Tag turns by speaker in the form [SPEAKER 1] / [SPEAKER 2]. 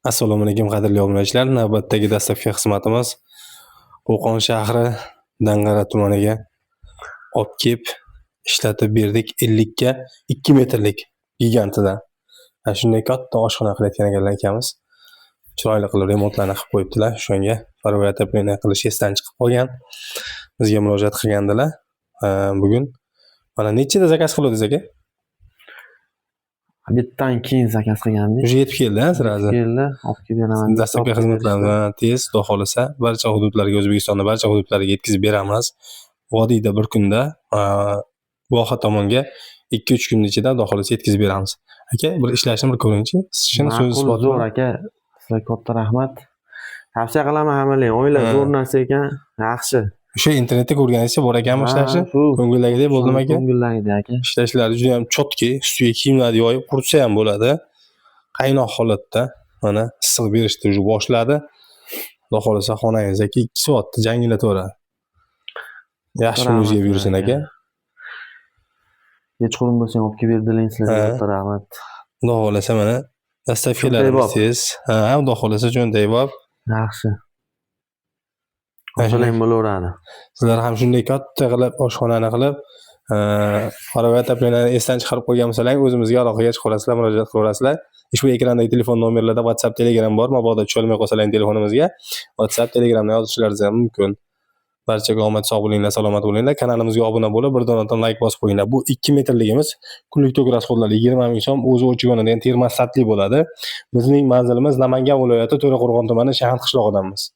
[SPEAKER 1] Assalomu alaykum qadrli obunachilar. Navbatdagi dastlabki xizmatimiz Qo'qon shahri Dang'ara tumaniga olib kelib ishlatib berdik 50 ga 2 metrlik gigantidan. Ana shunday katta oshxona qilayotgan ekanlar akamiz. Chiroyli qilib remontlarni qilib qo'yibdilar. Shunga parvoy отопление qilish esdan chiqib qolgan. Bizga murojaat qilgandilar. Bugun mana nechida zakaz qildingiz aka?
[SPEAKER 2] Bittan keyin zakaz qilgandik.
[SPEAKER 1] Уже yetib keldi, sirazi.
[SPEAKER 2] Keldi, olib kelib beraman.
[SPEAKER 1] Dastlabki xizmatlarni tez, xudo xolasa, barcha hududlarga, O'zbekistonda barcha hududlarga yetkazib beramiz. Vodiyda bir kunda, Voha tomonga 2-3 kun ichida xudo xolasa yetkazib beramiz. Aka, bir ishlashni bir ko'ring-chi. Sizning so'z isboti
[SPEAKER 2] zo'r aka. Sizga katta rahmat. Tavsiya qilaman hammalarga. O'ylar zo'r narsa ekan, yaxshi.
[SPEAKER 1] O'sha internetda ko'rganingizcha bor ekanmi ishlashi? Ko'ngildagidek bo'ldimi aka?
[SPEAKER 2] Ko'ngildagidek aka.
[SPEAKER 1] Ishlashlari juda ham chotki, ustiga kiyimlarni yoyib quritsa ham bo'ladi. Qaynoq holatda mana issiq berishni уже boshladi. Xudo xolasa xonangiz aka 2 soatda jangilataveradi. Yaxshi o'ziga buyursin aka.
[SPEAKER 2] Kechqurun bo'lsa olib kelib berdilaring sizlarga katta rahmat.
[SPEAKER 1] Xudo xolasa mana dastavkalarimiz, xudo xolasa jo'nday bo'lib.
[SPEAKER 2] Yaxshi. Qo'shalang bo'laveradi.
[SPEAKER 1] Sizlar ham shunday katta qilib oshxonani qilib, parvoy отоплениeni esdan chiqarib qo'ygan bo'lsalaring, o'zimizga aloqaga chiqarasizlar, murojaat qilasizlar. Ushbu ekrandagi telefon nomerlarda WhatsApp, Telegram bor. Mabodo tusha olmay qolsalaring telefonimizga WhatsApp, Telegramdan yozishlaringiz ham mumkin. Barchaga omad, sog' bo'linglar, salomat bo'linglar. Kanalimizga obuna bo'lib, bir donadan like bosib qo'yinglar. Bu 2 metrligimiz kunlik tok rasxodlari 20 ming so'm o'zi o'chib yonadigan termosatli bo'ladi. Bizning manzilimiz Namangan viloyati To'raqo'rg'on tumani Shahar qishlog'idamiz.